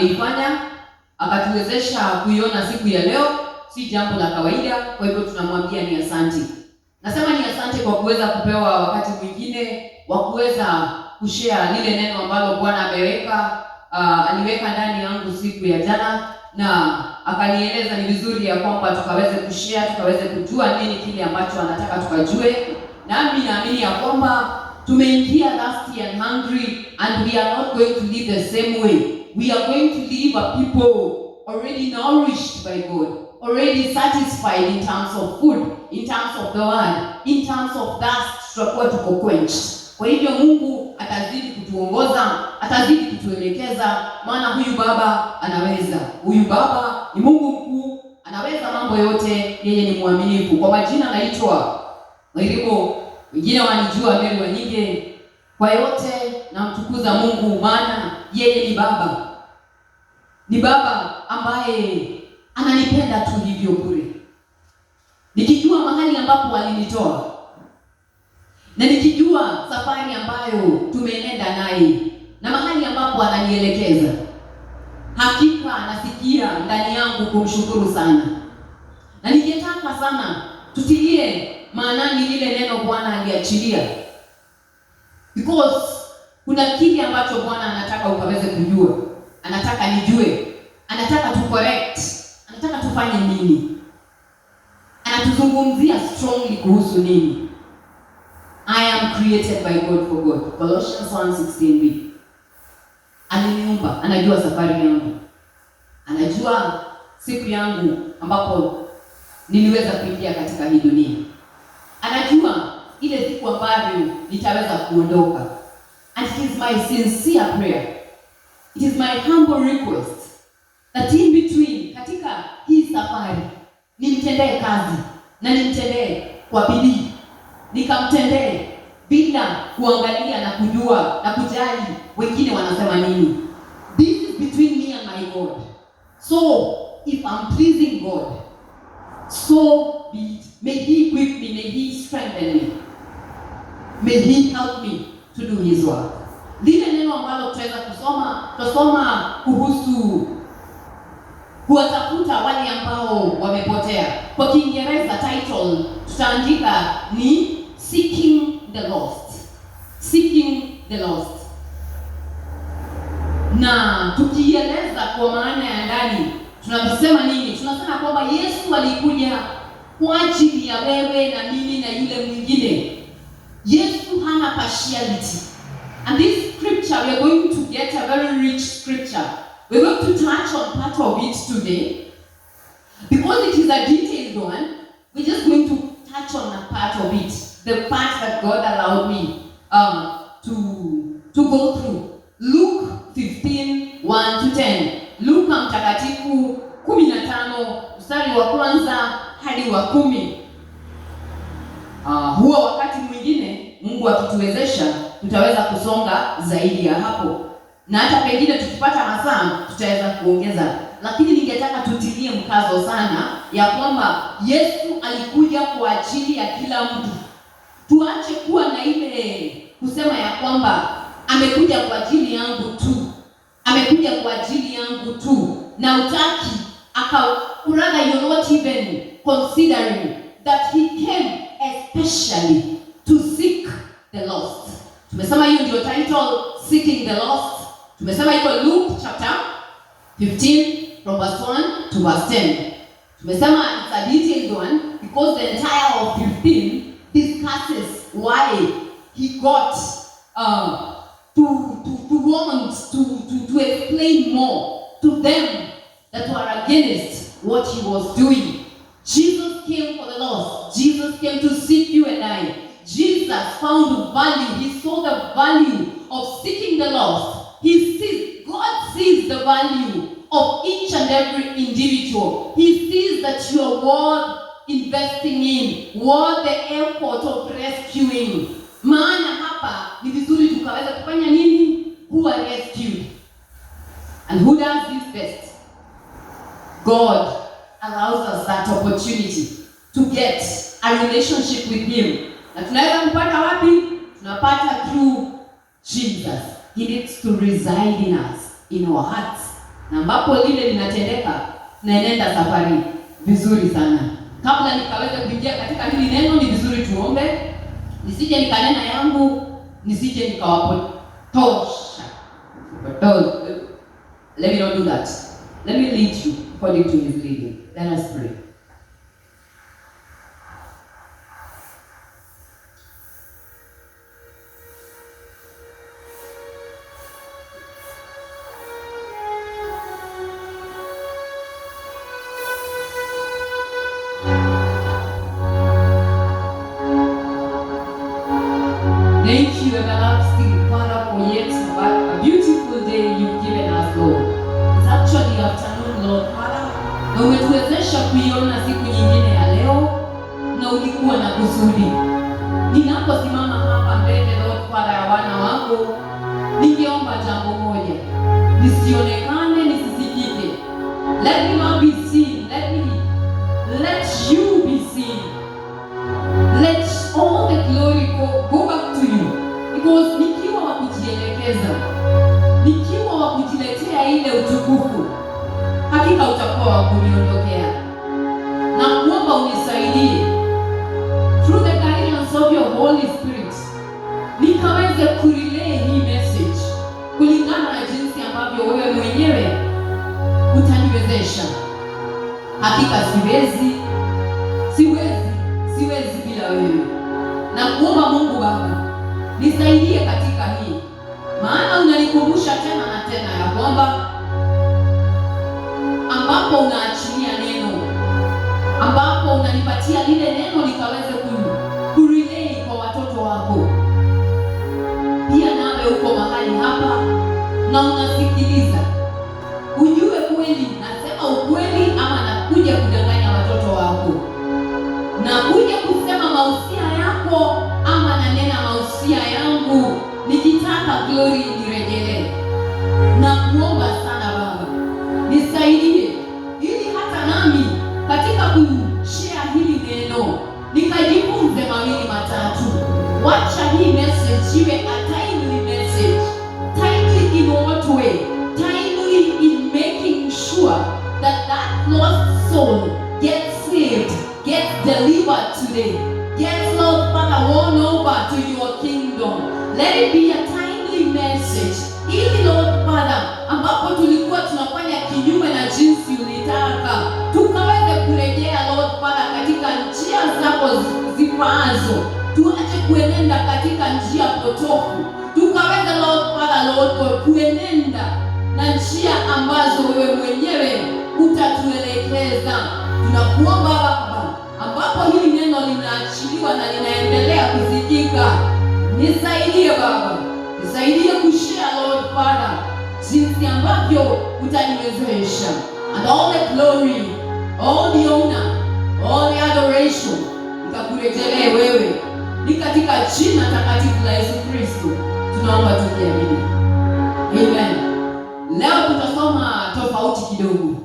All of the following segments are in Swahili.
ameifanya, akatuwezesha kuiona siku ya leo. Si jambo la kawaida, kwa hivyo tunamwambia ni asante. Nasema ni asante kwa kuweza kupewa wakati mwingine wa kuweza kushare lile neno ambalo Bwana ameweka, aliweka ndani yangu siku ya jana, na akanieleza ni vizuri ya kwamba tukaweze kushare, tukaweze kujua nini kile ambacho anataka tukajue. Nami naamini ya kwamba tumeingia thirsty and hungry, and we are not going to live the same way. We are going to live a people already nourished by God, already satisfied in terms of food, in terms of the word, in terms of thirst, tutakuwa tuko quenched. Kwa hivyo Mungu atazidi kutuongoza, atazidi kutuelekeza, maana huyu Baba anaweza. Huyu Baba ni Mungu mkuu, anaweza mambo yote, yeye ni mwaminifu. Kwa majina naitwa Wairibo, wengine wanijua Mary Wanyige. Kwa yote namtukuza Mungu, maana yeye ni Baba. Ni Baba ambaye ananipenda tu hivyo bure. Nikijua mahali ambapo alinitoa, na nikijua safari ambayo tumeenda naye, na mahali ambapo ananielekeza, hakika nasikia ndani yangu kumshukuru sana. Na ningetaka sana tutilie maanani lile neno Bwana aliachilia, because kuna kile ambacho Bwana anataka ukaweze kujua, anataka nijue, anataka tu correct, anataka tufanye nini, anatuzungumzia strongly kuhusu nini. I am created by God for God. Colossians 1:16b. Aliniumba, anajua safari yangu, anajua siku yangu ambapo niliweza kuingia katika hii dunia, anajua ile siku ambayo nitaweza kuondoka. And it is my sincere prayer, it is my humble request that in between, katika hii safari, nimtendee kazi na nimtendee kwa bidii, nikamtendee bila kuangalia na kujua na kujali wengine wanasema nini. This is between me and my God. So if I'm pleasing God, so be it. May He equip me, may He strengthen me, may He help me to do His work. Lile neno ambalo tutaweza kusoma kuhusu kuwatafuta wale ambao wamepotea. Kwa Kiingereza title tutaandika ni Seeking the Lost. Seeking the Lost. Na tukieleza kwa maana ya ndani, tunasema nini? Tunasema kwamba Yesu alikuja kwa ajili ya wewe na mimi na yule mwingine. Yesu hana partiality. And this scripture, we are going to get a very rich scripture. We're going to touch on part of it today. Because it is a detailed one, we're just going to touch on a part of it. The part that God allowed me to go through. Luke 15:1-10. Luka mtakatifu 15 mstari wa kwanza hadi wa 10. Huwa wakati mwingine Mungu akituwezesha tutaweza kusonga zaidi ya hapo, na hata pengine tukipata masaa tutaweza kuongeza, lakini ningetaka tutilie mkazo sana ya kwamba Yesu alikuja kwa ajili ya kila mtu. Tuache kuwa na ile kusema ya kwamba amekuja kwa ajili yangu tu, amekuja kwa ajili yangu tu, na utaki rather you're not even considering that he came especially to seek the lost. Tumesema hiyo ndio title, Seeking the Lost. Tumesema iko Luke chapter 15 from verse 1 to verse 10. Tumesema it's a detailed one because the entire of 15 discusses why he got to explain more to them that were against what he was doing. Jesus came for the lost. Jesus came to seek you and I. Jesus found value. He saw the value of seeking the lost. God sees the value of each and every individual. He sees that you are worth investing in, worth the effort of rescuing. Maana hapa ni vizuri tukaweza kufanya nini? Who are rescued. And who does this best? God allows us that opportunity to get a relationship with Him. Na tunaweza kupata wapi? Tunapata through Jesus. He needs to reside in us, in our hearts. na ambapo lile linatendeka, naenenda safari vizuri sana. Kabla nikaweza kuingia katika hili neno, ni vizuri tuombe, nisije nikanena yangu, nisije nikawapotosha. Let me not do that. Let me lead you according to his leading. Let us pray. Thank you, everlasting Father, for yet a beautiful day you've given us, Lord. It's actually afternoon, Lord Father, na umetuwezesha kuiona siku nyingine ya leo, na ulikuwa na kusudi. Ninaposimama hapa mbele, Lord Father, ya wana wako, ningeomba jambo moja: nisionekane, nisisikike. Let me not be seen. Let you be seen. Let all the glory go back to you. Because nikiwa wa kujielekeza, nikiwa wa kujiletea ile utukufu, hakika utakuwa wa kuniondokea. Na kuomba unisaidie through the guidance of your Holy Spirit, nikaweze kurelay hii message kulingana na jinsi ambavyo wewe mwenyewe utaniwezesha. Hakika siwezi bila wewe. Na kuomba Mungu Baba, nisaidie katika hii, maana unanikumbusha tena na tena ya kwamba ambapo unaachilia neno, ambapo unanipatia lile neno likaweze kurelay kwa watoto wako, pia nawe uko mahali hapa na unasikiliza. Ujue kweli nasema ukweli ama nakuja kudanganya watoto wako, nakuja kusema mausia yako ama nanena mausia yangu, nikitaka glory nirejelee. Na kuomba sana Baba, nisaidie ili hata nami katika kushare hili neno nikajifunze mawili matatu. Wacha hii message iwe a timely message. Timely in what way? Timely in making sure that lost soul gets saved, gets delivered today, gets, Lord Father, won over to your kingdom. Let it be a timely message, ili Lord Father, ambapo tulikuwa tunafanya kinyume na jinsi ulitaka, tukaweze kurejea Lord Father katika njia zako zifaazo. Tuache kuenenda katika njia potofu, tukaweze Lord Father, kuenenda na njia ambazo wewe mwenyewe utatuelekeza. Tunakuomba Baba, ambapo hili neno linaachiliwa na linaendelea kusikika, nisaidie Baba, nisaidie kushare Lord Father jinsi ambavyo utaniwezesha. And all the glory, all the honor, all the adoration ikakurejelee wewe. Ni katika jina takatifu la Yesu Kristo tunaomba tukiamini. Amen. Leo tutasoma tofauti kidogo.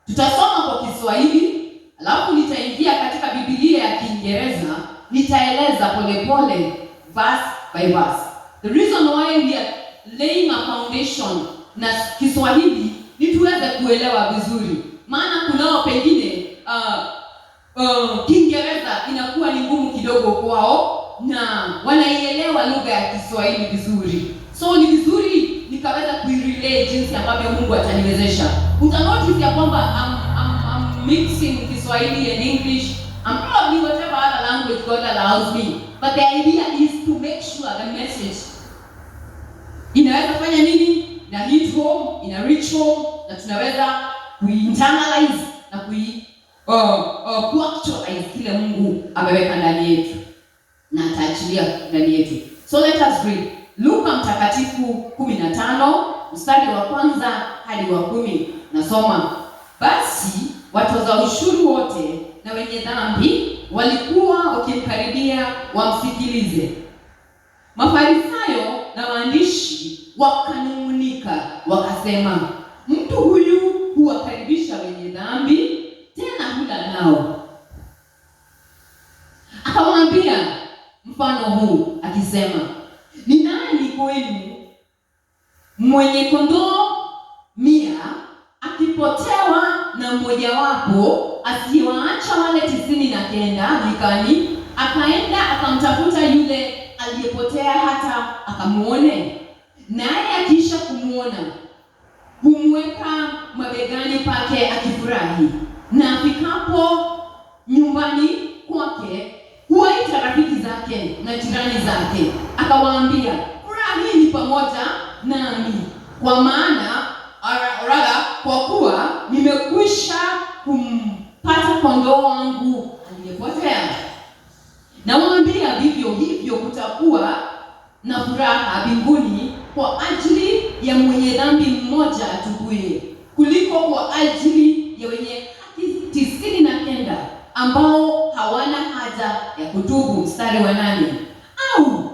Tutasoma kwa Kiswahili, alafu nitaingia katika Biblia ya Kiingereza, nitaeleza polepole verse by verse. The reason why we are laying a foundation na Kiswahili ni tuweze kuelewa vizuri. Maana kunao pengine Kiingereza inakuwa ni ngumu kidogo kwao na wanaielewa lugha ya Kiswahili vizuri. So ni vizuri nikaweza kuirelay jinsi ambavyo Mungu ataniwezesha. Utanotice ya kwamba I'm mixing Kiswahili and English. I'm probably whatever other language God allows me. But the idea is to make sure the message inaweza fanya nini? Na hit home, ina reach home, na tunaweza kuinternalize na kuactualize kile Mungu ameweka ndani yetu na ataachilia ndani yetu. So let us read. Luka mtakatifu 15 mstari wa kwanza hadi wa 10. Nasoma: basi watoza ushuru wote na wenye dhambi walikuwa wakimkaribia wamsikilize. Mafarisayo na waandishi wakanung'unika wakasema, mtu huyu huwakaribisha wenye dhambi, tena hula nao. Akamwambia mfano huu akisema, ni nani kwenu mwenye kondoo 100 alipotewa na mmojawapo asiyewaacha wale 99 nyikani, akaenda akamtafuta yule aliyepotea hata akamuone. Naye akisha kumuona, humweka mabegani pake akifurahi. Na afikapo nyumbani kwake, huwaita rafiki zake na jirani zake, akawaambia, furahini pamoja nami, kwa maana kwa kuwa nimekwisha kumpata kondoo wangu aliyepotea. Nawaambia, vivyo hivyo kutakuwa na furaha mbinguni kwa ajili ya mwenye dhambi mmoja atubuye, kuliko kwa ajili ya wenye haki 99 ambao hawana haja ya kutubu. Mstari wa 8. Au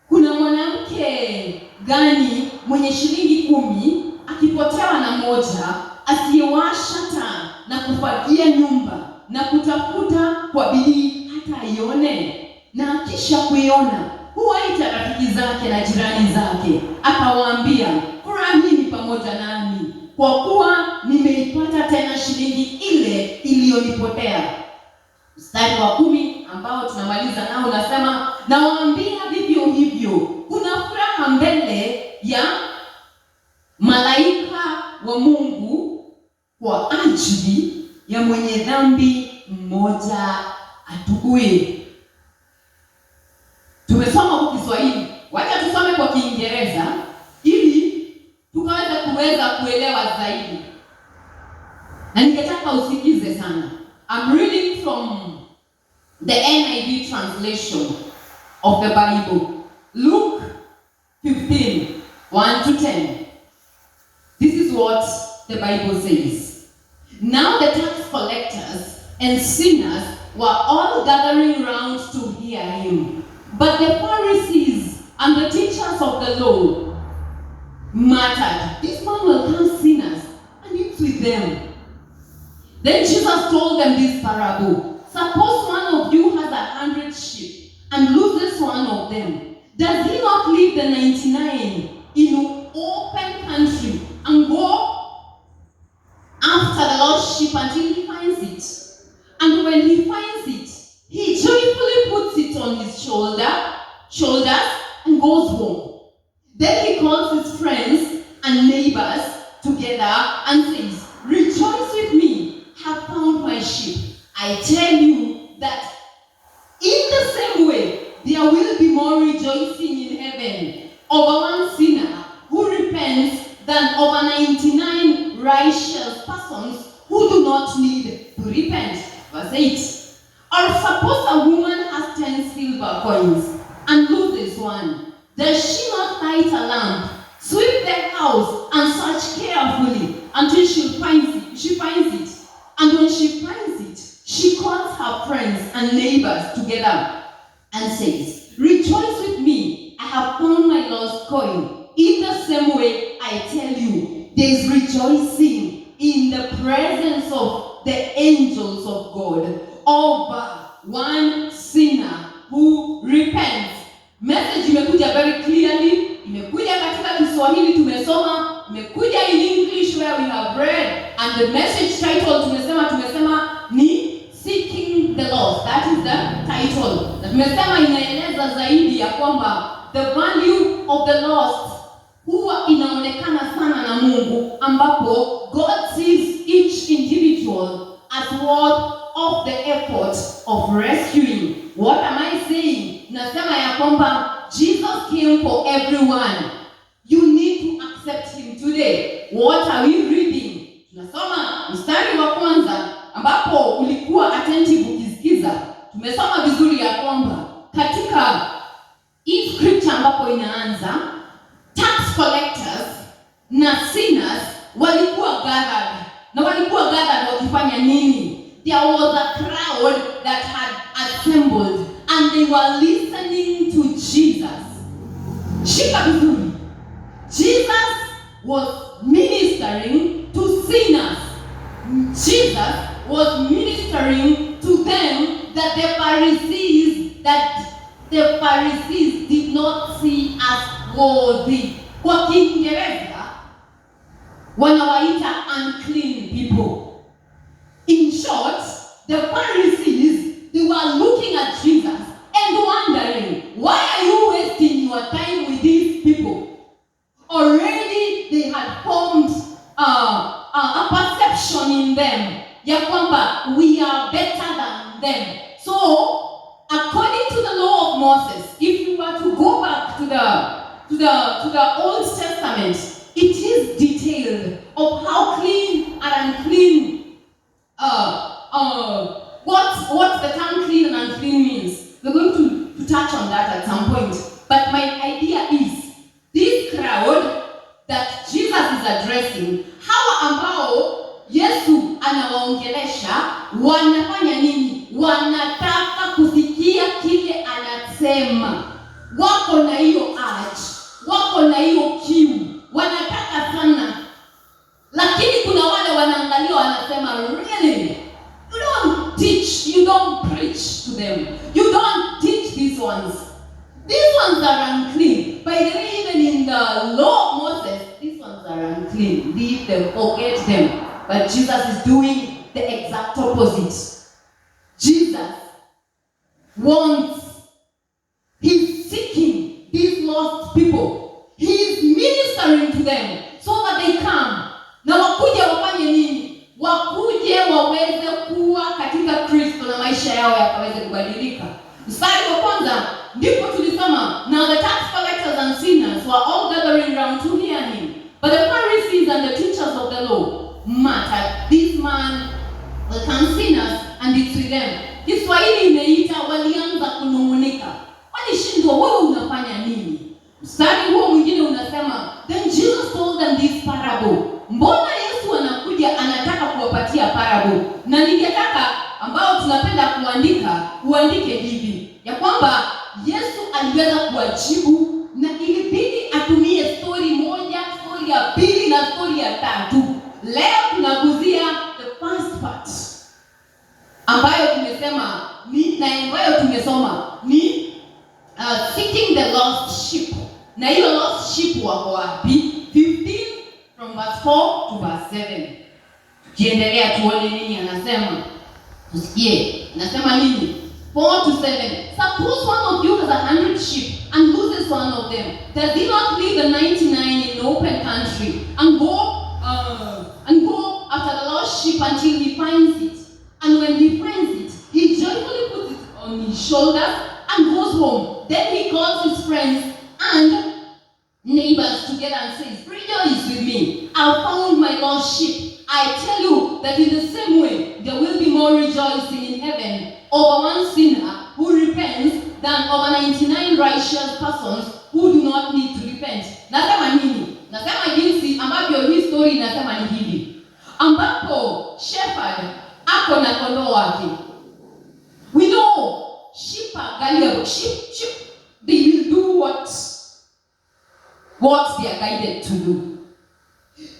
kuna mwanamke gani mwenye shilingi 10 akipotewa na moja, asiyewasha taa na kufagia nyumba na kutafuta kwa bidii hata ione? Na akisha kuiona, huwaita rafiki zake na jirani zake, akawaambia, furahini pamoja nami, kwa kuwa nimeipata tena shilingi ile iliyonipotea. Mstari wa 10 ambao tunamaliza nao unasema, nawaambia, vivyo hivyo kuna furaha mbele ya malaika wa Mungu kwa ajili ya mwenye dhambi mmoja atubuye. Tumesoma kwa Kiswahili, wacha tusome kwa Kiingereza ili kuweza kuelewa zaidi. Na ningetaka usikize sana. I'm reading from the NIV translation of the Bible. Luke 15:1-10. This is what the Bible says. Now the tax collectors and sinners were all gathering round to hear him. But the Pharisees and the teachers of the law muttered, this man will count sinners and eat with them. Then Jesus told them this parable. Suppose one of you has 100 sheep and loses one of them. Does he not leave the 99 in open country and go after the lost sheep until he finds it? And when he finds it, he joyfully puts it on his shoulders and goes home. Then he calls his friends and neighbors together and says, rejoice with me, have found my sheep. I tell you that in the same way, there will be more rejoicing in heaven over one sinner who repents than over 99 righteous persons who do not need to repent. Verse 8. Or suppose a woman has 10 silver coins and loses one. Does she not light a lamp, sweep the house, and search carefully until she finds it? And when she finds it, she calls her friends and neighbors together and says, rejoice with me, I have found my lost coin. In the same way, I tell you, there is rejoicing in the presence of the angels of God over one sinner who repents. Message imekuja very clearly, imekuja katika Kiswahili tumesoma, imekuja in English where we have read, and the message title tumesema ni Seeking the Lost. That is the title. Na tumesema inaeleza zaidi ya kwamba the value of the lost huwa inaonekana sana na Mungu, ambapo God sees each individual as worth of the effort of rescuing. What am I saying? Nasema ya kwamba Jesus came for everyone. You need to accept him today. What are we reading? Tunasoma mstari wa kwanza, ambapo ulikuwa attentive ukisikiza. Tumesoma vizuri ya kwamba katika hii scripture ambapo inaanza, tax collectors na sinners walikuwa gathered. Na walikuwa gathered wakifanya nini? There was a crowd that had assembled and they were listening to Jesus. Shika vizuri. Jesus was ministering to sinners. Jesus was ministering to them that the Pharisees did not see as worthy. Kwa Kiingereza, wanawaita unclean people. In short, the Pharisees, they were looking at Jesus and wondering, why are you wasting your time with these people? Already they had formed a perception in them, ya kwamba we are better than them. So, according to the law of Moses, if you were to go back to the Old Testament, it is detailed of how clean and unclean, what the term clean and unclean means. We're going to touch on that at some point. But my idea is, this crowd that Jesus is addressing, hawa ambao Yesu anawaongelesha, wanafanya nini? Wanataka kusikia kile anasema. Wako na hiyo urge, wako na hiyo kiu, wanataka sana. Lakini kuna wale wanaangalia wanasema, really? You don't teach, you don't preach to them. You don't teach these ones. These ones are unclean. By the way, even in the law of Moses, these ones are unclean. Leave them, forget them. But Jesus is doing the exact opposite. Jesus wants, he's seeking these lost people. He's ministering to them so that they come. Na wakuje wafanye nini? Wakuje waweze kuwa katika Kristo na maisha yao yakaweze kubadilika. Mstari wa kwanza ndipo tulisema, now the tax collectors and sinners were all gathering around to hear him. But the Pharisees and the teachers of the law muttered, this man will come sinners and eat with them. Kiswahili imeita walianza kunung'unika. Walishindwa, wewe unafanya nini? Mstari huo mwingine unasema, then Jesus told them this parable. Mbona Yesu anakuja anataka kuwapatia parable? Na ningetaka ambao tunapenda kuandika, uandike hivi, ya kwamba Yesu aliweza kuwajibu na ilibidi atumie story moja, story ya pili na story ya tatu. Leo tunaguzia the first part ambayo tumesema ni na ambayo tumesoma ni seeking the lost sheep. Na hiyo lost sheep wako wapi? 15 from verse 4 to verse 7. Kiendelea tuone nini anasema. Tusikie. Anasema nini? 4 to 7. Suppose one of you has 100 sheep and loses one of them. Does he not leave the 99 in open country and go after the lost sheep until he finds it? And when he finds it, he joyfully puts it on his shoulders and goes home. Then he calls his friends and neighbors together and says, rejoice with me, I found my lost sheep. I tell you that in the same way, there will be more rejoicing in heaven over one sinner who repents than over 99 righteous persons who do not need to repent. Nasema nini? Nasema jinsi ambavyo hii story inasema ni hivi. Ambapo shepherd ako na kondoo wake. We know sheep are gullible. Sheep, they will do what they are guided to do.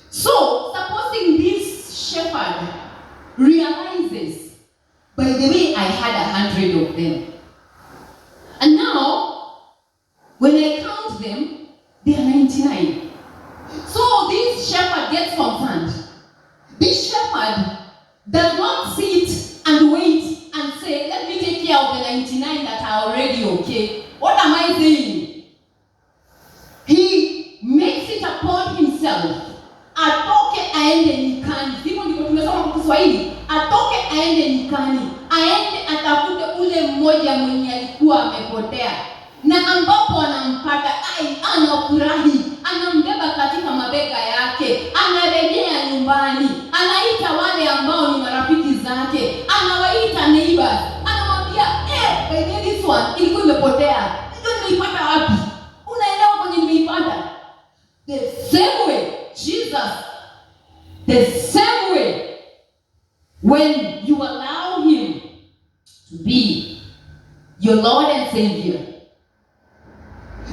So, supposing this shepherd realizes, by the way, I had 100 of them. And now, when I count them, they are 99. So, this shepherd gets concerned. This shepherd does not sit and wait and say, let me take care of the 99 that are already okay. What am I saying? He makes it upon himself. Atoke aende nyikani. Hivyo ndivyo tumesoma kwa Kiswahili. Atoke aende nyikani. Aende atafute ule mmoja mwenye alikuwa amepotea. Na ambapo anampata, anafurahi, anambeba katika mabega yake, anarejea nyumbani, anaita wale ambao ni marafiki zake, anawaita neighbors, anamwambia, by this one ilikuwa imepotea. Ndio nimeipata wapi? Unaelewa kwenye nimeipata? The same way, Jesus, the same way, when you allow him to be your Lord and Savior,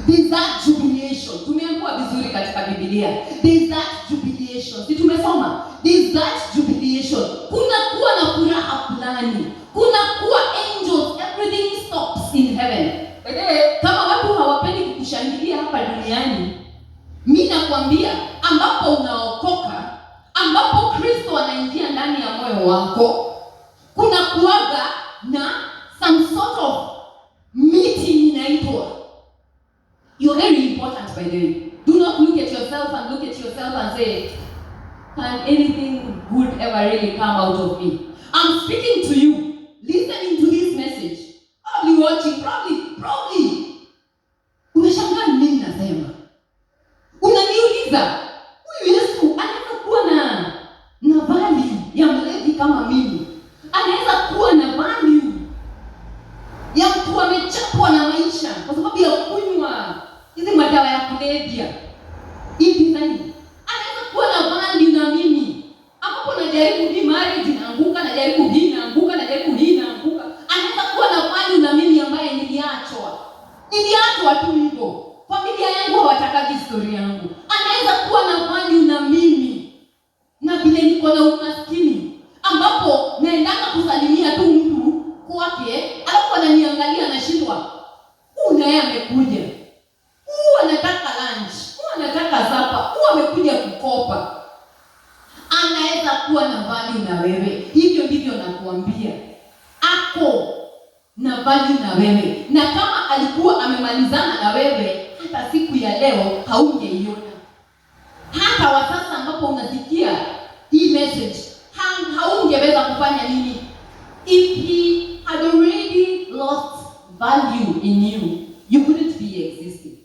there's that jubilation. Tumeambiwa vizuri katika Biblia. There's that jubilation. Si tumesoma? There's that jubilation. Kuna kuwa na furaha fulani. Kuna kuwa angels, everything stops in heaven. Kama watu hawapendi kukushangilia hapa duniani, mimi nakwambia ambapo unaokoka, ambapo Kristo anaingia ndani ya moyo wako, kuna kuaga na some sort of meeting inaitwa. You're very important, by the way. Do not look at yourself and say, can anything good ever really come out of me? I'm speaking to you, listening to this message, probably watching, probably. Unashangaa nini nasema? Unaniuliza, huyu Yesu anaweza kuwa na value ya mlevi kama mimi? Anaweza kuwa na value ya mtu amechapwa na maisha kwa sababu ya kunywa hizi madawa ya kulevya? Hivi nani? Anaweza kuwa na value na mimi? Ambapo najaribu hii marriage inaanguka, najaribu hii inaanguka, najaribu hii inaanguka. Anaweza kuwa na value na mimi ambaye niliachwa tu hivyo. Familia yangu hawataka historia yangu. Anaweza kuwa na value na mimi. Na vile niko na umaskini ambapo naendanga kusalimia tu mtu kwake, alafu ananiangalia anashindwa. Naye amekuja. Anataka lunch. Anataka sapa. Amekuja kukopa. Anaweza kuwa na value na wewe. Hivyo ndivyo nakuambia. Ako na value na wewe. Na kama alikuwa amemalizana na wewe, hata siku ya leo haungeiona. Hata wasasa ambapo unasikia hii message, haungeweza kufanya nini? If he had already lost value in you, you couldn't be existing.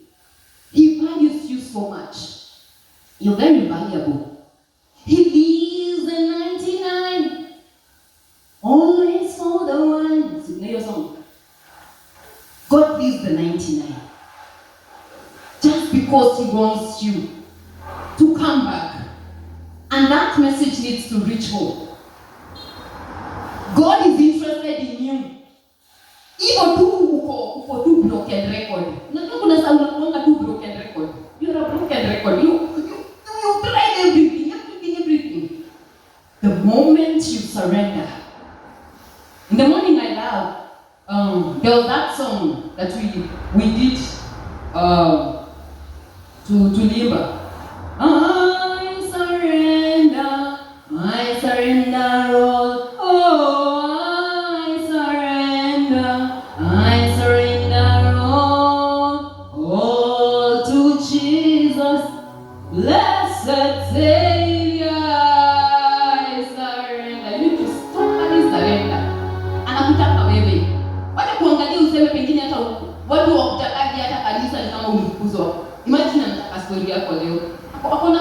He values you so much. You're very valuable. He leaves the 99 always for the one. Sing your song. God leaves the 99 just because he wants you to come back. And that message needs to reach home. God is interested in you. Even tu uko tu broken record. Unajua kuna saa unakuanga tu broken record. You're a broken record. You tried everything. The moment you surrender. In the morning I love, there was that song that we did to Limba. I surrender all. Oh, I surrender all to Jesus, blessed Savior. I surrender. You need to totally surrender. Anakutaka wewe. Wacha kuangalia useme pengine hata watu wakutakaje hata kanisa ni kama ulifukuzwa. Imagine anataka story yako leo. Hakuna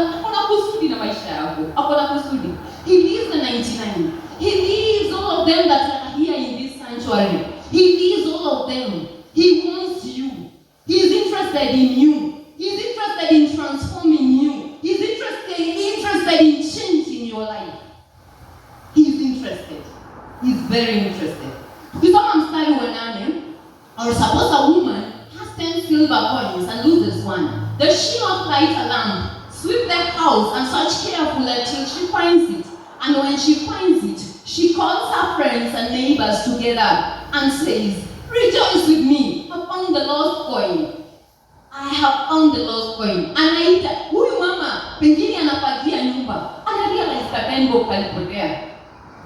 kusudi na maisha yako. Hakuna kusudi. He leaves the 99. He leaves all of them that are here in this sanctuary. He leaves all of them. He wants you. He is interested in you. He is interested in transforming you. He is interested in changing your life. He is interested. He is very interested. Ukisoma mstari wa 8, or suppose a woman has 10 silver coins and loses one. Does she not light a lamp, sweep the house, and search carefully until she finds it? And when she finds it, she calls her friends and neighbors together and says, "Rejoice with me, I found the lost coin. I have found the lost coin." Anaita huyu mama, pengine anapatia nyumba, anarealize katengo kalipotea.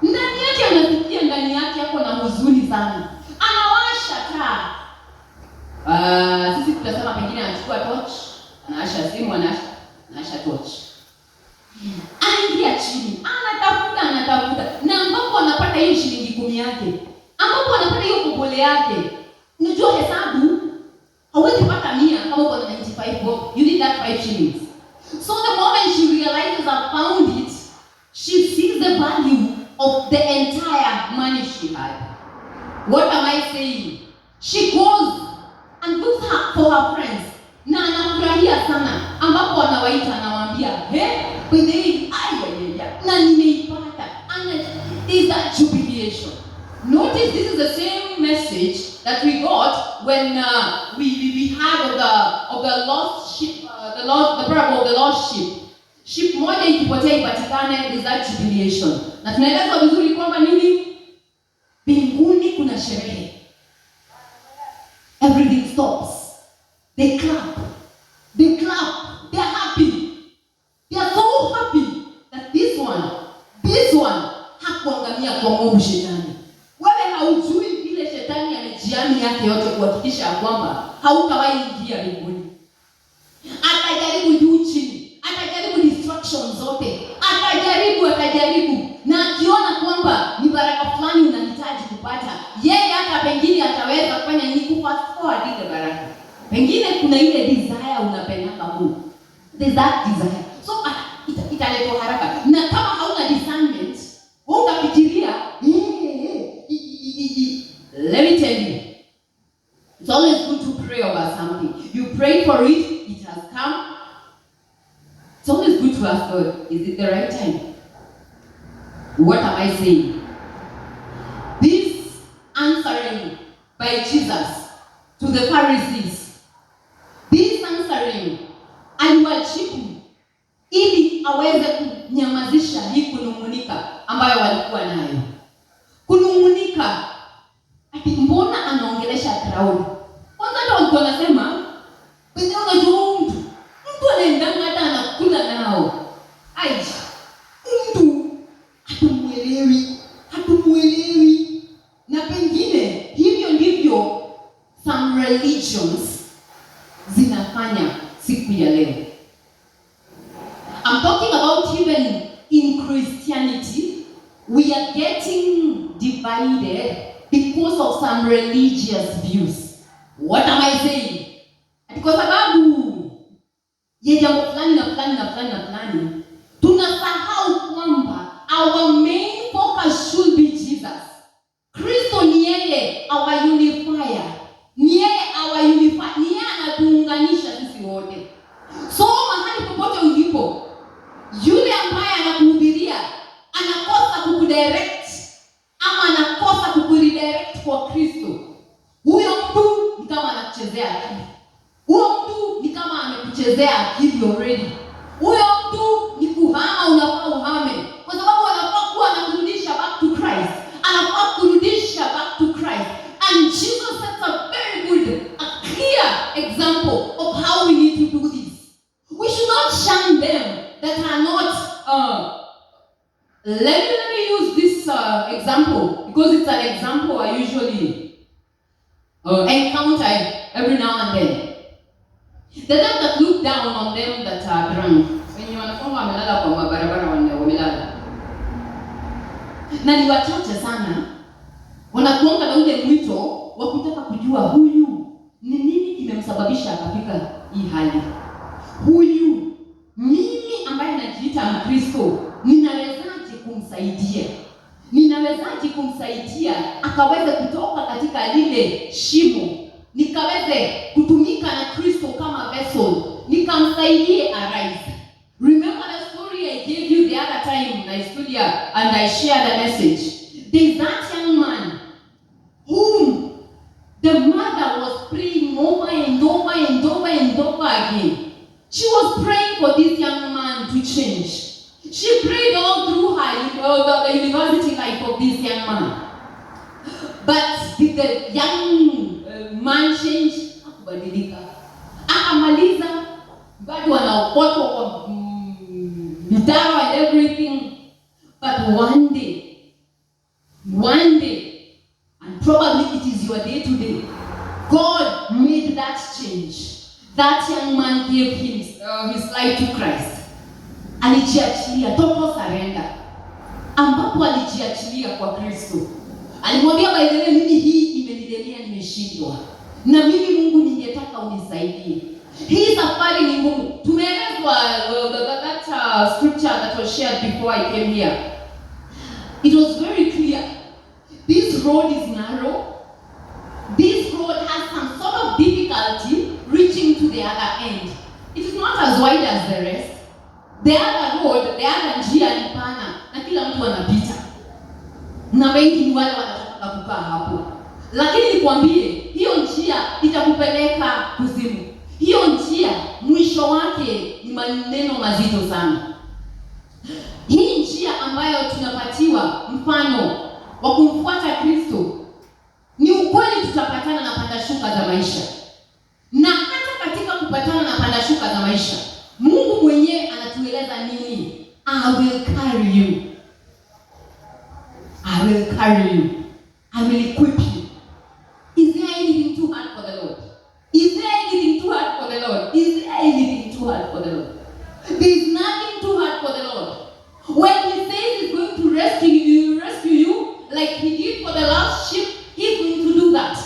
Ndani yake anasikia ndani yake yako na huzuni sana. Anawasha taa. Sisi tutasema pengine anachukua torch, anawasha simu, anawasha torch. Anaingia chini, anatafuta. Na ambapo anapata hiyo shilingi 10 yake, ambapo anapata hiyo kobole yake. Unajua hesabu, hauwezi pata 100 kama uko na 95 bob. You need that 5 shillings. So the moment she realizes I found it, she sees the value of the entire money she had. What am I saying? She goes and looks for her friends. Na anafurahia sana ambapo anawaita, anawaambia, by the way, na nimeipata. And is that jubilation. Notice this is the same message that we got when we had of the lost sheep, the parable of the lost sheep. Sheep moja ikipotea ipatikane, is that jubilation. Na tunaelezwa vizuri kwamba nini? Mbinguni kuna sherehe. Everything stops. They clap. They are happy. They are so happy that this one kuamuru shetani. Wewe haujui ile shetani amejiami yake yote kuhakikisha kwamba hautawahi ingia mbinguni. Atajaribu juu chini, atajaribu distraction zote, atajaribu, na akiona kwamba ni baraka fulani unahitaji kupata, yeye hata pengine ataweza kufanya nini kufast forward ile baraka. Pengine kuna ile desire unapenda Mungu. There's that desire. So italetwa haraka. Na kama hauna discernment, utafikiria let me tell you, it's always good to pray about something. You pray for it, it has come. It's always good to ask God, is it the right time? What am I saying? This answering by Jesus to the Pharisees, this answering aliwajibu ili aweze kunyamazisha hii kunung'unika ambayo walikuwa nayo. Kunung'unika, ati mbona anaongelesha crowd? Kwanza ndio walikuwa wanasema, "Wewe unajua mtu anaendanga hata anakula nao." Aje. Mtu hatumuelewi. Na pengine hivyo ndivyo some religions zinafanya siku ya leo. I'm talking about even in Christianity, we are getting divided because of some religious views. What am I saying? Kwa sababu ya jambo fulani na fulani, tunasahau kwamba our main focus should be Jesus. Kristo ni yeye our unifier. Ni yeye anatuunganisha sisi wote. So mahali popote ulipo, yule ambaye anakuhubiria anakosa kukudirect ama anakosa kukuredirect kwa Kristo, huyo mtu ni kama anakuchezea akili. Huyo mtu ni kama amekuchezea akili already. Huyo mtu ni kuhama, unafaa uhame, kwa sababu anafaa kuwa anakurudisha back to Christ. Anafaa kurudisha back to Christ. And Jesus sets a very good, a clear example of how we need to do this. We should not shun them that are not. Let me use this example because it's an example I usually encounter every now and then. The them that look down on them that are drunk. Wenye wanafunga wamelala kwa barabara wamelala. Na ni wachache sana wanakuanga na ule mwito wa kutaka kujua huyu ni nini kimemsababisha akafika hii hali. Huyu mimi ambaye najiita Mkristo ninawezaje kumsaidia? Ninawezaje kumsaidia akaweze kutoka katika lile shimo, nikaweze kutumika na Kristo kama vessel, nikamsaidie arise. Remember the story I gave you the other time I stood here and I shared a message. There's that young man whom the mother was praying over again. She was praying for this young man to change. She prayed all through the university life of this young man. But did the young man change? Hakubadilika. Akamaliza bado wanaokotwa kwa mitaro and everything. But one day, and probably it is your day today, God made that change. That young man gave his life to Christ. Alijiachilia, total surrender. Ambapo alijiachilia kwa Kristo. Alimwambia by the way, mimi hii imenilemea, nimeshindwa. Na mimi Mungu ningetaka unisaidie. Hii safari ni ngumu. Tumeelezwa that scripture that was shared before I came here. It was very clear. This road is narrow. This road has some sort of difficulty reaching to the other end. It is not as wide as the rest. The other road, the other njia ni pana na kila mtu anapita. Na wengi ni wale wanataka kukaa hapo. Lakini nikwambie, hiyo njia itakupeleka kuzimu. Hiyo njia mwisho wake ni maneno mazito sana. Hii njia ambayo tunapatiwa mfano wa kumfuata Kristo, ni ukweli tutapatana na pandashuka za maisha. Na hata katika kupatana na pandashuka za maisha, Mungu mwenyewe anatueleza nini? I will carry you. I I will carry you. I will equip you. Is there anything too hard for the Lord? Is there anything too hard for the Lord? Is there anything too hard for the Lord? There is nothing too hard for the Lord. When He says He's going to rescue you like He did for the last sheep, He's going to do that.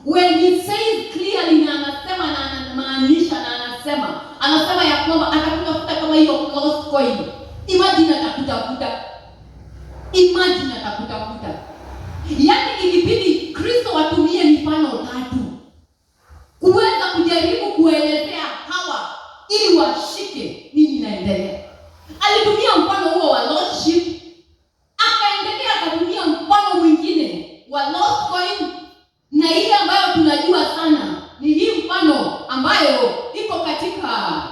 When He says clearly na anasema na anamaanisha na anasema ya kwamba atakutafuta kama hiyo lost coin. Imagine atakutafuta. Yaani ilibidi Kristo atumie mifano 3 kuweza kujaribu kuelezea hawa ili washike nini inaendelea. Alitumia mfano huo wa lost sheep, akaendelea akatumia mfano mwingine wa lost coin, na ile ambayo tunajua sana ni hii mfano ambayo iko katika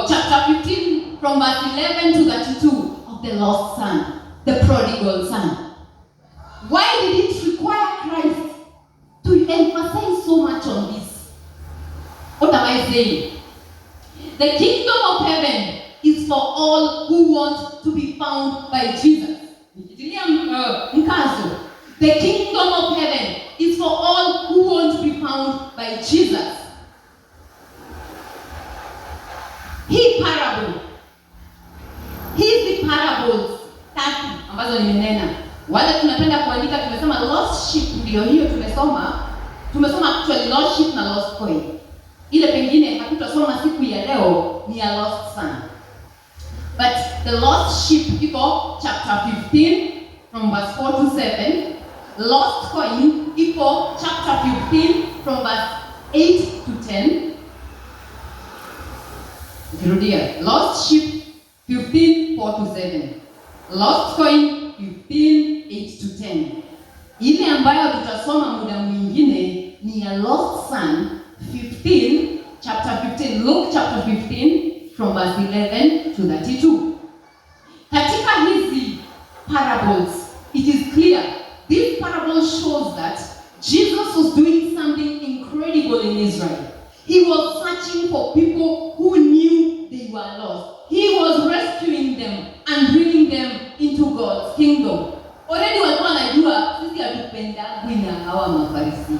chapter 15 from verse 11 to 32 of the lost son, the prodigal son. Why did it require Christ to emphasize so much on this? What am I saying? The kingdom of heaven is for all who want to be found by Jesus. The kingdom of heaven is for all who want to be found by Jesus. Hizi parables 3 ambazo nimenena. Wale tunapenda kuandika tumesema lost sheep, ndio hiyo tumesoma actually lost sheep na lost coin. Ile pengine hatutasoma siku ya leo ni ya lost son. But the lost sheep iko chapter 15 from verse 4 to 7. Lost coin iko chapter 15 from verse 8 to 10. Kirudia. Lost sheep 15 4 to 7. Lost coin 15 8 to 10. Ile ambayo tutasoma muda mwingine ni ya lost son 15 chapter 15. Luke chapter 15 from verse 11 to 32. Katika hizi parables, it is clear this parable shows that Jesus was doing something incredible in Israel. He was searching for people who knew they were lost. He was rescuing them and bringing them into God's kingdom. Already walikuwa wanajua sisi hatupendagwi na hawa Mafarisi.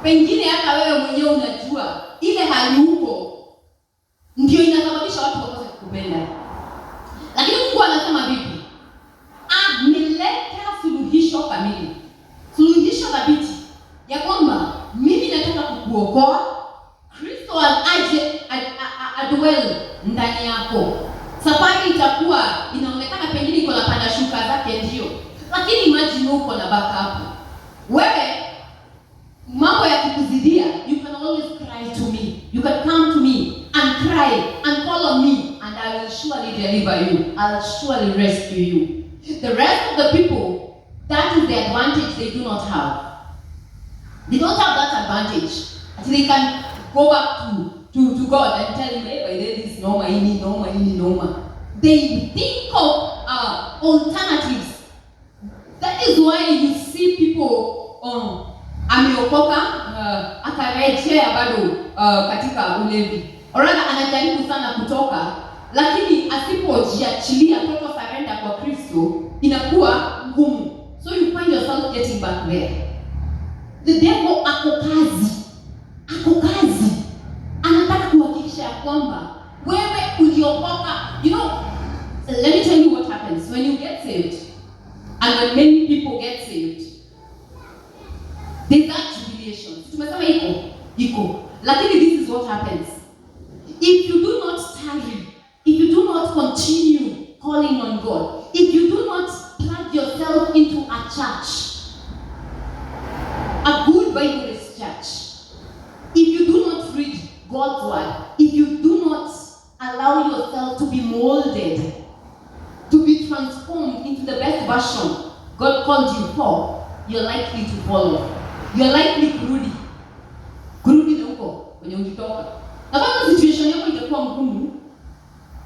Pengine hata wewe mwenyewe unajua ile hali huko ndio inasababisha watu wakose kukupenda. Lakini Mungu anasema vipi? Ameleta suluhisho kamili. Suluhisho thabiti ya kwamba mimi nataka kukuokoa. Kristo aje adwell ndani yako. Safari itakuwa inaonekana pengine iko na panda shuka zake ndio. Lakini imagine uko na backup. Wewe mambo yakikuzidia, you can always cry to me. You can come to me and cry and call on me and I will surely deliver you. I'll surely rescue you. The rest of the people, that is the advantage they do not have. They don't have that advantage. They can go back to God and tell him, hey, by this is normal. They think of alternatives. That is why you see people ameokoka akarejea bado katika ulevi. Orada anajaribu sana kutoka, lakini asipojiachilia total surrender kwa Kristo inakuwa ngumu. So you find yourself getting back there. The devil ako kazi. Anataka kuhakikisha kwamba wewe uliokoka. You know, let me tell you what happens when you get saved. And when many people get saved, there's that jubilation. Tumesema iko. Lakini this is what happens. If you do not tarry, if you do not continue calling on God, if you do not plug yourself into a church, a good Bible-based church, if you do not read God's word, if you do not allow yourself to be molded, to be transformed into the best version God called you for, you're likely to follow. You're likely kurudi na huko kwenye ukitoka. Na kama situation yako itakuwa ngumu,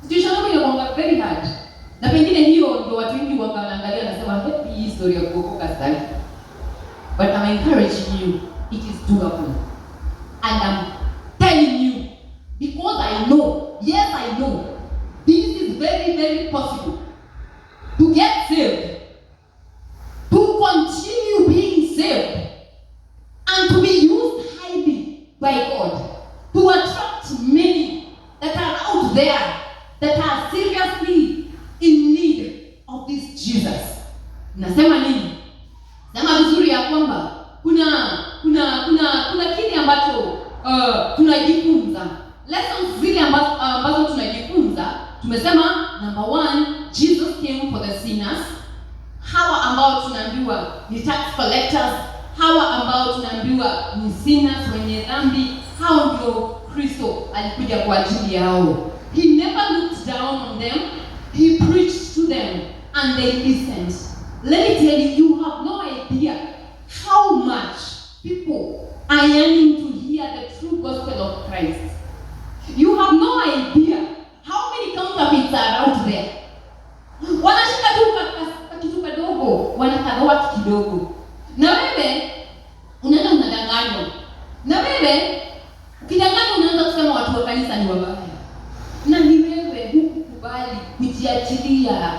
situation yako inakuwa very hard. Na pengine hiyo ndio watu wengi wanaangalia na sema hii story ya kuokoka sana. But I'm encouraging you, it is doable. And I'm telling you, because I know, yes I know, this is very, very possible. To get saved there that are seriously in need of this Jesus. Nasema nini? Sema vizuri ya kwamba kuna kile ambacho tunajifunza. Lessons zile ambazo tunajifunza, tumesema number 1, Jesus came for the sinners. Hawa ambao tunaambiwa ni tax collectors, hawa ambao tunaambiwa ni sinners wenye dhambi, hao ndio Kristo alikuja kwa ajili yao. He never looked down on them. He preached to them and they listened. Let me tell you, you have no idea how much people are yearning to hear the true gospel of Christ. You have no idea how many counterfeits are out there. Wanashika tu kitu kidogo, wanakadhoa kidogo. Na wewe unaenda unadanganywa. Na wewe ukidanganywa unaanza kusema watu wa kanisa ni wabaya. Na ni wewe hukukubali kujiachilia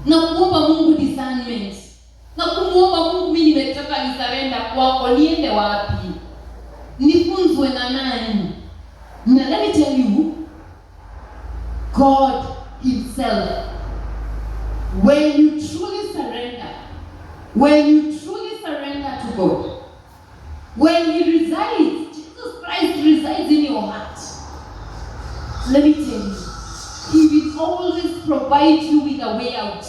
na kuomba Mungu discernment. Na kumuomba Mungu, mimi nimetoka nisarenda kwako, niende wapi? Nifunzwe na nani? Now let me tell you, God himself, when you truly surrender to God, when he resides, Jesus Christ resides in your heart, let me tell you, he will always provide you with a way out.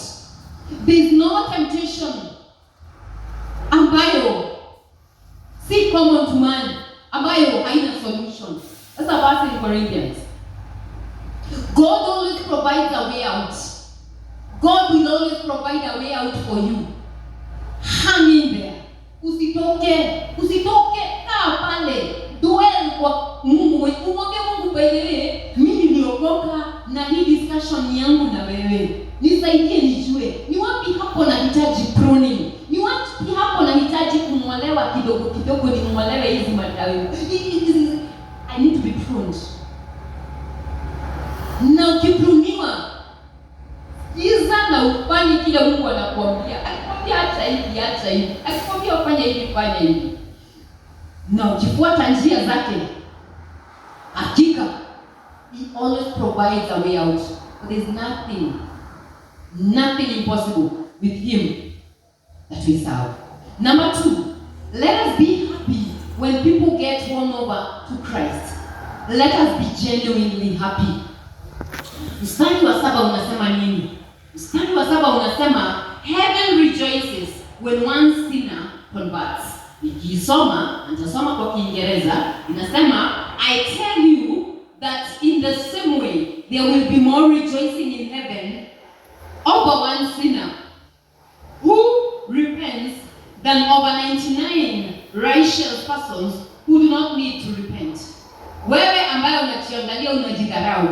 There is no temptation ambayo si common to man, ambayo haina solution. That's a verse in Corinthians. God always provides a way out. God will always provide a way out for you. Hang in there. Usitoke, kaa pale. Dwell kwa Mungu. Umwambie Mungu, by the way, mimi niliokoka na hii discussion yangu na wewe. Nisaidie nijue. Ni wapi hapo nahitaji pruning? Ni wapi hapo nahitaji kumwelewa kidogo nimwelewe hizi matawi. I need to be pruned. Na ukipruniwa, iza na ufanye kile Mungu anakuambia. Akikwambia acha hivi. Akikwambia ufanye hivi, fanya hivi. Na ukifuata njia zake, hakika he always provides a way out. There is nothing impossible with him that we serve. Number 2, let us be happy when people get won over to Christ. Let us be genuinely happy. Mstari wa 7 unasema nini? Mstari wa 7 unasema heaven rejoices when one sinner converts. Nikisoma, nitasoma kwa Kiingereza, inasema I tell you that in the same way there will be more rejoicing in heaven over one sinner who repents than over 99 righteous persons who do not need to repent. Wewe ambaye unajiangalia unajidharau,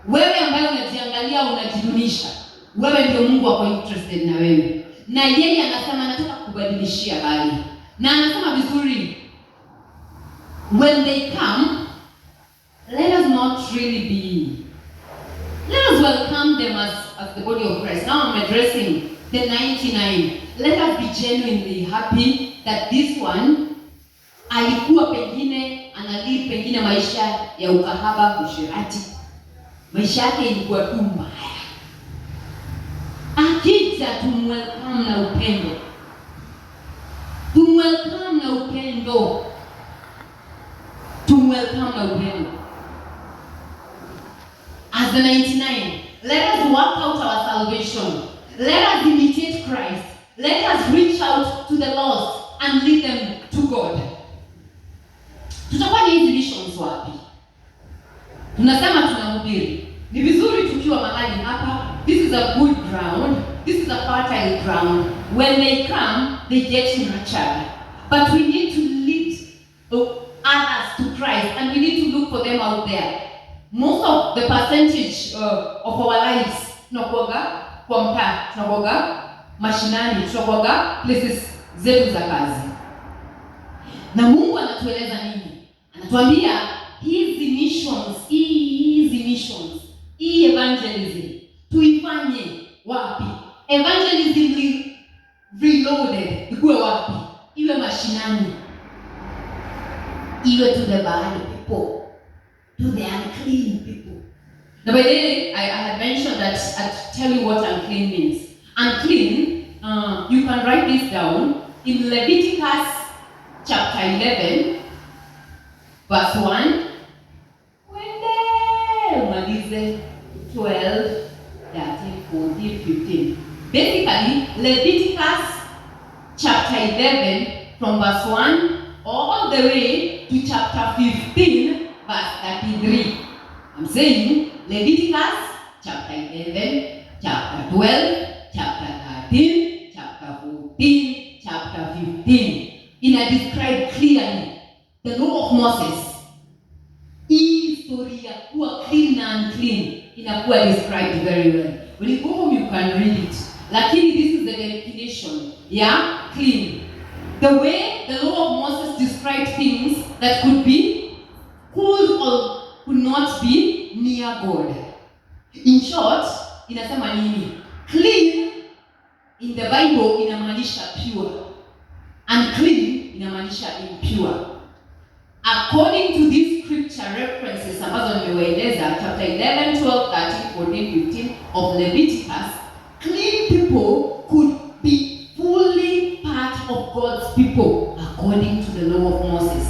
wewe ambaye unajiangalia unajidunisha, wewe ndio Mungu ako interested na wewe. Na yeye anasema anataka kubadilishia hali. Na anasema vizuri, when they come, let us not really let us welcome them as the body of Christ. Now I'm addressing the 99. Let us be genuinely happy that this one alikuwa pengine analive pengine maisha ya ukahaba, ushirati. Maisha yake ilikuwa tu mbaya. Akija tumwelcome na upendo. Tumwelcome na upendo. As the 99, let us work out our salvation. Let us imitate Christ. Let us reach out to the lost and lead them to God. Tutafanya hizi missions wapi? Tunasema tunahubiri. Ni vizuri tukiwa mahali hapa. This is a good ground. This is a fertile ground. When they come, they get nurtured. But we need to lead others to Christ, and we need to look for them out there. Most of the percentage of our lives tunakuaga kwa mtaa, tunakuaga mashinani, tunakuaga places zetu za kazi. Na Mungu anatueleza nini? Anatuambia hizi missions, hii evangelism tuifanye wapi? Evangelism reloaded ikuwe wapi? Iwe mashinani, iwe to the bad people, to the unclean people. Now, by the way, I had mentioned that I'd tell you what unclean means. Unclean, you can write this down in Leviticus chapter 11, verse 1. Umalize 12, 13, 14, 15. Basically, Leviticus chapter 11 from verse 1 all the way to chapter 15, verse 33. I'm saying Leviticus chapter 11, chapter 12, chapter 13, chapter 14, chapter 15. Describe clearly the law of Moses. Hii story ya kuwa clean na unclean inakuwa described very well. When you go home you can read it. Lakini this is the definition. Yeah, clean. The way the law of Moses described things that could or could not be near God. In short, inasema nini? Clean in the Bible inamaanisha pure. Unclean inamaanisha impure. According to these scripture references ambazo nimewaeleza, chapter 11, 12, 13, 14, 15 of Leviticus, clean people could be fully part of God's people according to the law of Moses.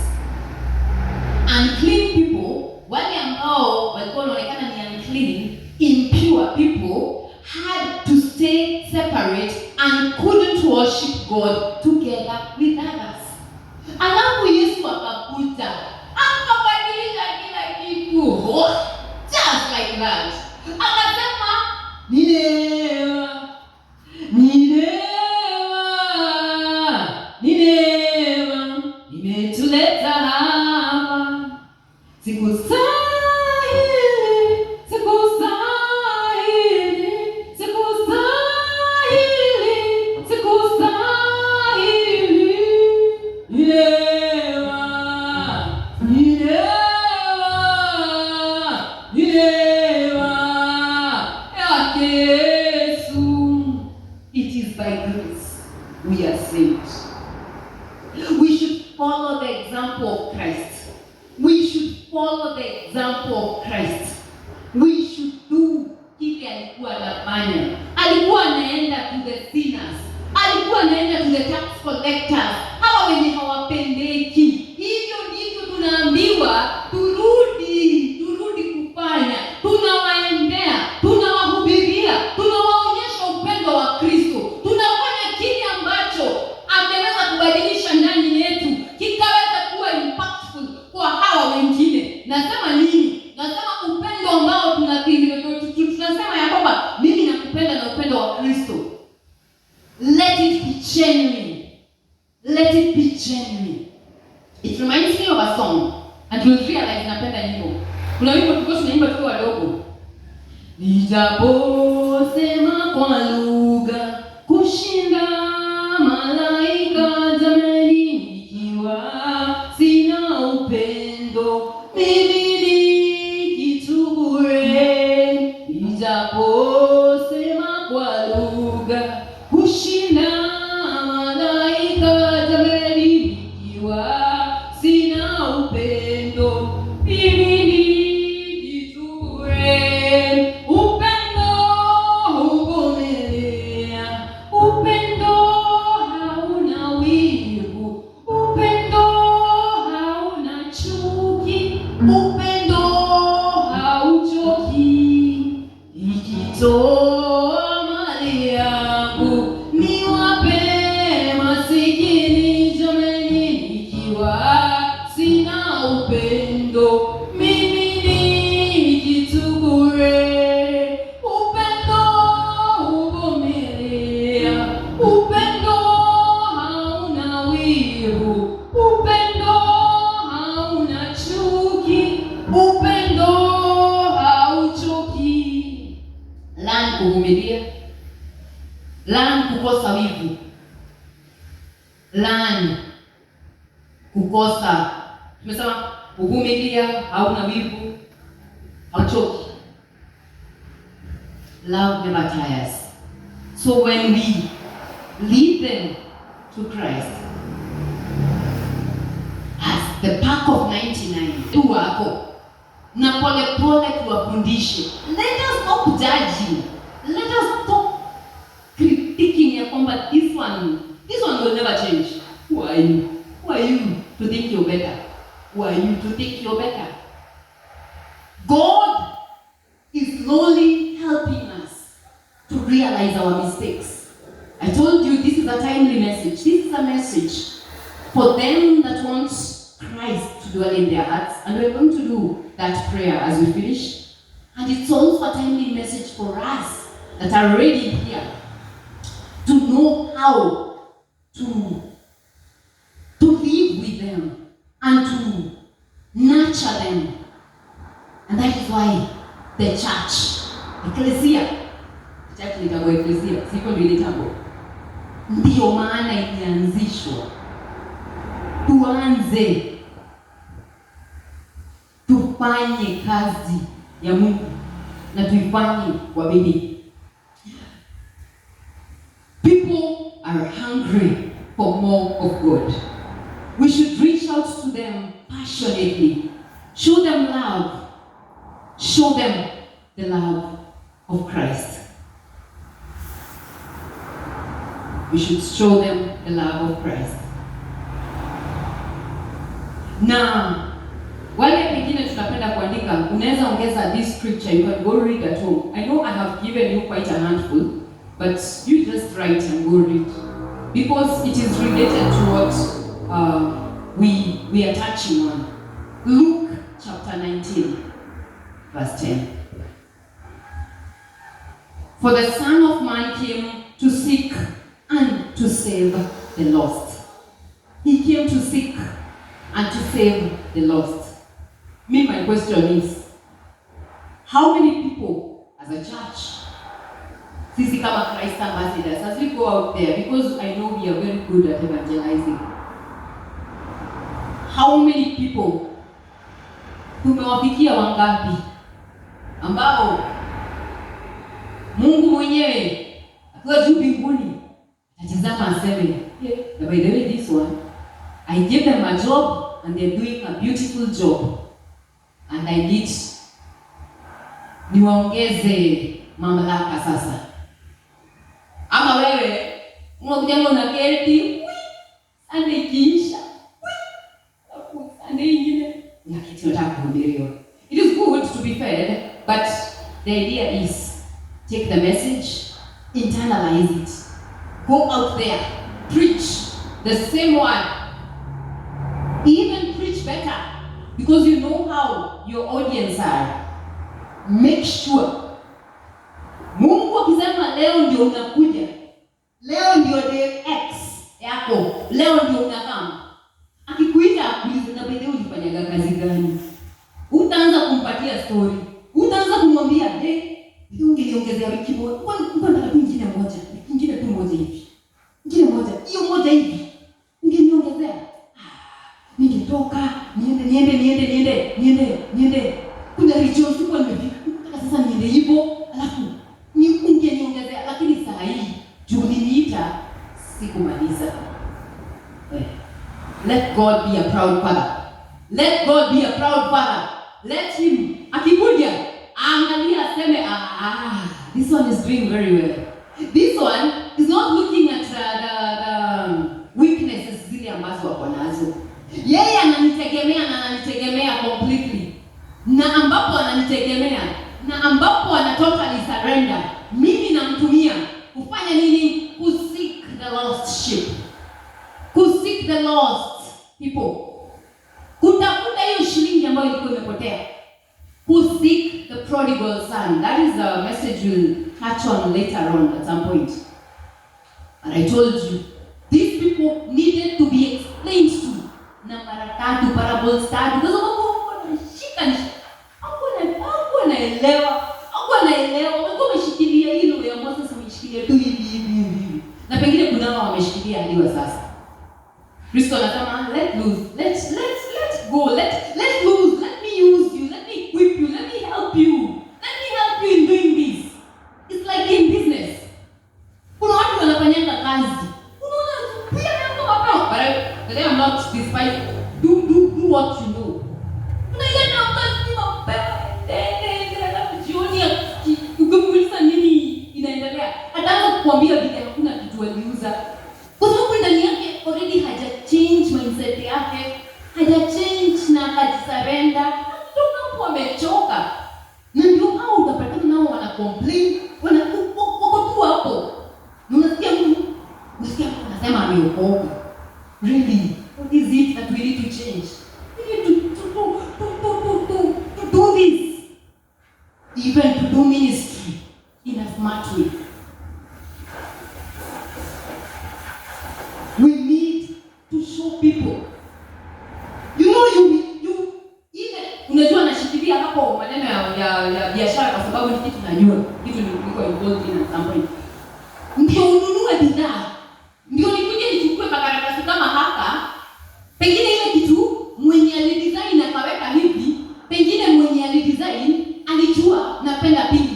Unclean people, wale ambao walikuwa wanaonekana ni unclean, impure people, had to stay separate and couldn't worship God together with others. Alafu Yesu akakuja, akabadilisha kila kitu, just like that. Akasema, Ninewa, nimetuleta hapa. Sikustahili. It is by grace we are saved. We should follow the example of Christ. We should follow the example of Christ. We should do kile alikuwa anafanya. Alikuwa anaenda to the sinners. Alikuwa anaenda to the tax collectors. Hawa wenye hawapendeki. Hivyo ndivyo tunaambiwa turudi kufanya. Tunawaendea, tunawahubiria, tunawaonyesha upendo wa Kristo. Tunafanya kile ambacho ameweza kubadilisha ndani yetu, kikaweza kuwa impactful kwa hawa wengine. Nasema nini? Nasema upendo ambao tunasema ya kwamba mimi nakupenda na upendo wa Kristo. Let it be genuine. Let it be genuine. It reminds me of a song, and you'll realize napenda nyimbo. Kuna wimbo tulikuwa tunaimba tukiwa wadogo. Nijaposema kwa lugha kushinda malaika jamani, ikiwa sina upendo mimi ni kitu bure. Nijaposema kwa lugha kushinda malaika jamani, ikiwa sina upendo mimi ni kitu bure. Upendo huvumilia, upendo hauna wivu, upendo hauna chuki, upendo hauchoki. Nikitoa mali yangu niwape masikini jamani, ikiwa sina upendo mimi ni kitu bure. Upendo huvumilia, upendo hauna wivu, upendo hauna chuki, upendo hauchoki. Learn kuvumilia, learn kukosa wivu, learn kukosa. Tumesema kuvumilia, hauna wivu, hauchoki. Love never tires. So when we lead them to Christ as the pack of 99, tu wako na pole pole tuwafundishe. Let us stop judging. Let us stop critiquing ya kwamba this one will never change. Who are you? Who are you to think you're better? Who are you to think you're better? God is slowly helping us to realize our mistakes. I told you this is a timely message. This is a message for them that want Christ to dwell in their hearts. And we're going to do that prayer as we finish. And it's also a timely message for us that are already here to know how to live with them and to nurture them. And that is why the church, ecclesia, church nitago ecclesia, siko ndio nitago. Ndio maana ilianzishwa. Tuanze tufanye kazi ya Mungu na tuifanye kwa bidii. People are hungry for more of God. We should reach out to them passionately. Show them love. Show them the love of Christ. We should show them the love of Christ. Na wale pengine tunapenda kuandika, unaweza ongeza this scripture, you can go read at home. I know I have given you quite a handful, but you just write and go read. Because it is related to what we are touching on. Luke chapter 19, verse 10. For the Son of Man came to seek and to save the lost. He came to seek and to save the lost. My question is, how many people as a church, sisi kama Christ ambassadors, as we go out there, because I know we are very good at evangelizing, how many people tumewafikia wangapi ambao Mungu mwenyewe akiwa juu mbinguni atazama aseme, by the way, this one I give them a job and they're doing a beautiful job and I need niwaongeze mamlaka sasa. Ama wewe unakuja na keti ande ikiisha ande ingine na kitu nataka kuhubiriwa. It is good to be fed, but the idea is take the message, internalize it, go out there, preach the same word, even preach better, because you know how your audience are. Make sure Mungu akisema leo ndio unakuja, leo ndio day X yako, leo ndio unakama, akikuita akuulize na bidii ulifanyaga kazi gani, utaanza kumpatia story, utaanza kumwambia ungeniongezea wiki moja, kwa nini nyingine moja, nyingine tu moja hivi, nyingine moja, hiyo moja hivi ungeniongezea, ningetoka niende kuna region kwa nimefika, sasa niende hivyo, alafu ni ungeniongezea, lakini saa hii juu niniita sikumaliza. Let God be a proud father. Let God be a proud father. Let him akikuja angalia aseme this one is doing very well. This one is not looking at the weaknesses zile ambazo wako nazo. Yeye ananitegemea completely. Na ambapo ananitegemea, na ambapo totally surrender, mimi namtumia kufanya nini? Seek the lost sheep. Seek the lost people. Kutafuta hiyo shilingi ambayo ilikuwa imepotea. Seek the prodigal son. That is a message we'll touch on later on at some point. And I told you, these people needed to be explained to. Na mara tatu parables tatu. Kwa sababu wanashika naelewa, wako wameshikilia hilo ya Moses, wameshikilia tu hivi. Na pengine kuna wameshikilia hadi wa sasa. Kristo anasema let go, let loose, let me use you, let me equip you, let me help you in doing this. It's like in business. Kuna watu wanafanyanga kazi, unaona pia ndio wapao, but I'm not despising. Do what you know. Unaenda kazi mapema complain, wako tu hapo. Unasikia mtu anasema ameokoka. Really? What is it that we need to change? We need to do this. Even to do ministry in a smart way. We need to show people. Unajua nashikilia hapo maneno ya biashara kwa sababu ni kitu najua. Kitu niko involved in something. Ndio ununue bidhaa. Ndio nikuje nichukue makaratasi kama hapa. Pengine ile kitu mwenye alidesign akaweka hivi, pengine mwenye alidesign alijua napenda pink.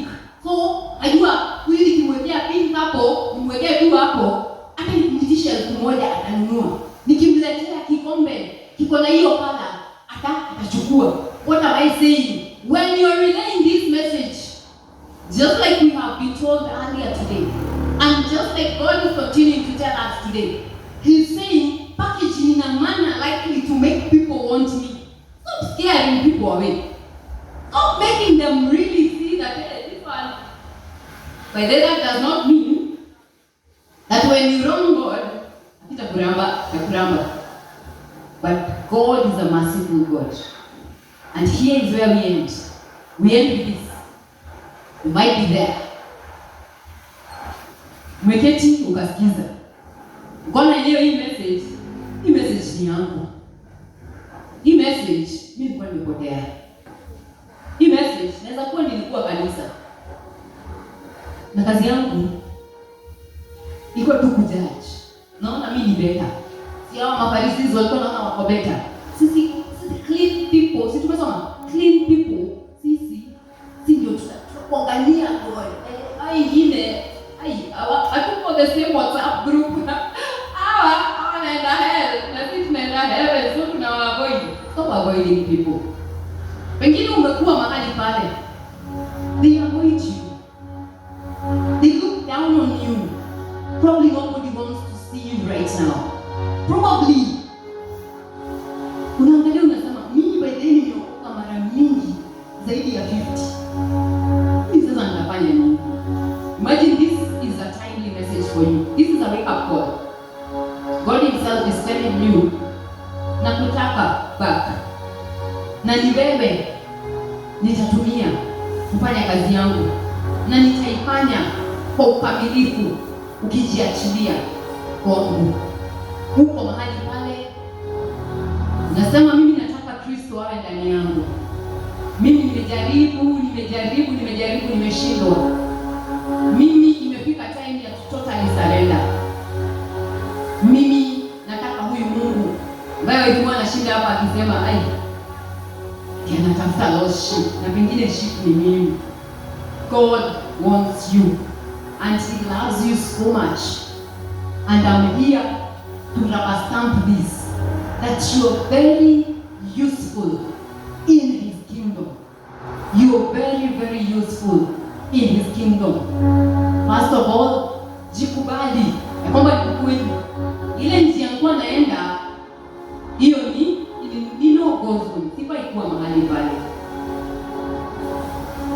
So, ajua huyu nikimwekea pink hapo, nimwekee tu hapo, hata nikimtisha 1,000 atanunua. Nikimletea kikombe kiko na hiyo kala, atachukua. What am I saying? When you are relaying this message, just like we have been told earlier today, and just like God is continuing to tell us today, He's saying, packaging in a manner likely to make people want me. Stop scaring people away. Stop making them really see that, hey, this one. But that does not mean that when you wrong God, but God is a merciful God. And here is where we end. We end with this. You might be there. Umeketi ukasikiza. Ukaona hii message ni yangu. Hii message mimi nilikuwa nimepotea. Hii message naweza kuwa nilikuwa kanisa. Na kazi yangu iko tu kujudge. Naona mimi ni better. Si hao mafarisi walikuwa naona wako better. Sisi clean people, sisi tumesoma clean people. Sisi ndio tutakuangalia God. Wengine hatuko the same WhatsApp group. Hawa naenda hell, na sisi tunaenda heaven, so tunawaavoid. Stop avoiding people. Pengine umekuwa mahali pale. They avoid you. They look down on you. Probably nobody wants to see you right now. Probably. Unaangalia unasema, mimi by then nimeokoka mara mingi zaidi ya 50. Mimi sasa nitafanya nini? Imagine this is a timely message for you. This is a wake-up call. God Himself is telling you, nakutaka back. Na ni wewe nitatumia kufanya kazi yangu. Na nitaifanya kwa ukamilifu ukijiachilia kwangu. Huko mahali pale nasema mimi nataka Kristo awe ndani yangu. Mimi nimejaribu nimeshindwa. Mimi imefika time ya totally surrender. Mimi nataka huyu Mungu ambaye alikuwa anashinda hapa akisema anatafuta lost sheep na pengine sheep ni mimi. God wants you and He loves you so much, and I'm here to rubber stamp this, that you are very useful in His kingdom. You are very, very useful in His kingdom. First of all, jikubali ya kwamba ni kweli ile njia yangu naenda hiyo ni no gospel, sifa ikuwa mahali pale.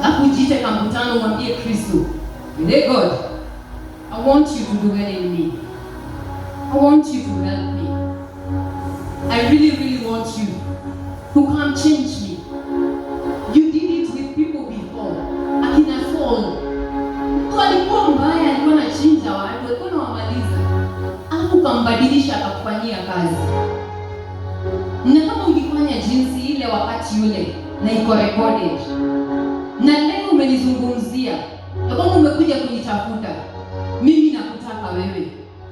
Alafu jiite kama mkutano mwambie Kristo, "Hey God, I want you to do well in me. I want you to help me. I really, really want you to come change me. You did it with people before. Akina Saul. Mtu alikuwa mbaya, alikuwa anachinja watu, alikuwa anawamaliza. Alafu kambadilisha akakufanyia kazi. Na kama ulifanya jinsi ile wakati yule na iko recorded. Na leo umenizungumzia. Na kama umekuja kunitafuta, mimi nakutaka wewe.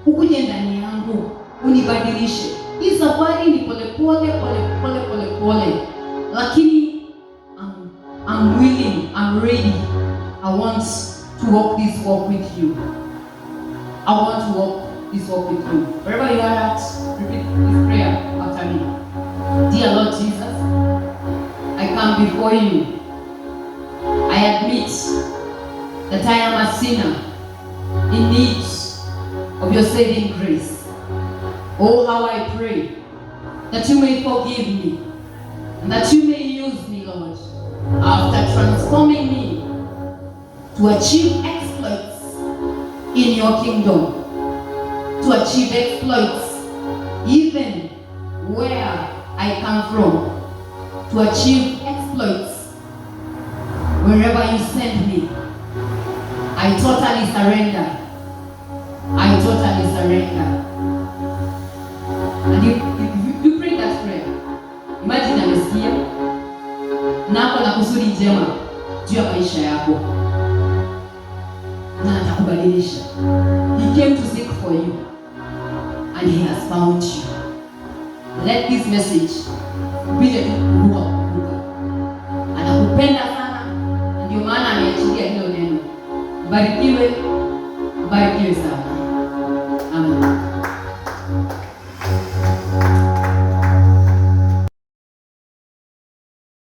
Ukuje ndani yangu, unibadilishe. Hii safari ni pole. Lakini I'm willing, I'm ready. I want to walk this walk with you. I want to walk this walk with you. Wherever you are at, repeat this prayer after me. Dear Lord Jesus, I come before you. I admit that I am a sinner in need of your saving grace. Oh, how I pray that you may forgive me and that you may use me, Lord, after transforming me to achieve exploits in your kingdom, to achieve exploits even where I come from, to achieve exploits wherever you send me. I totally surrender. I totally surrender. And you pray that prayer, imagine amesikia nako na kusudi njema juu ya maisha yako na atakubadilisha. He came to seek for you and he has found you. Let this message be tu kukumbuka. Anakupenda sana, ndio maana ameachilia hilo neno. Barikiwe sana.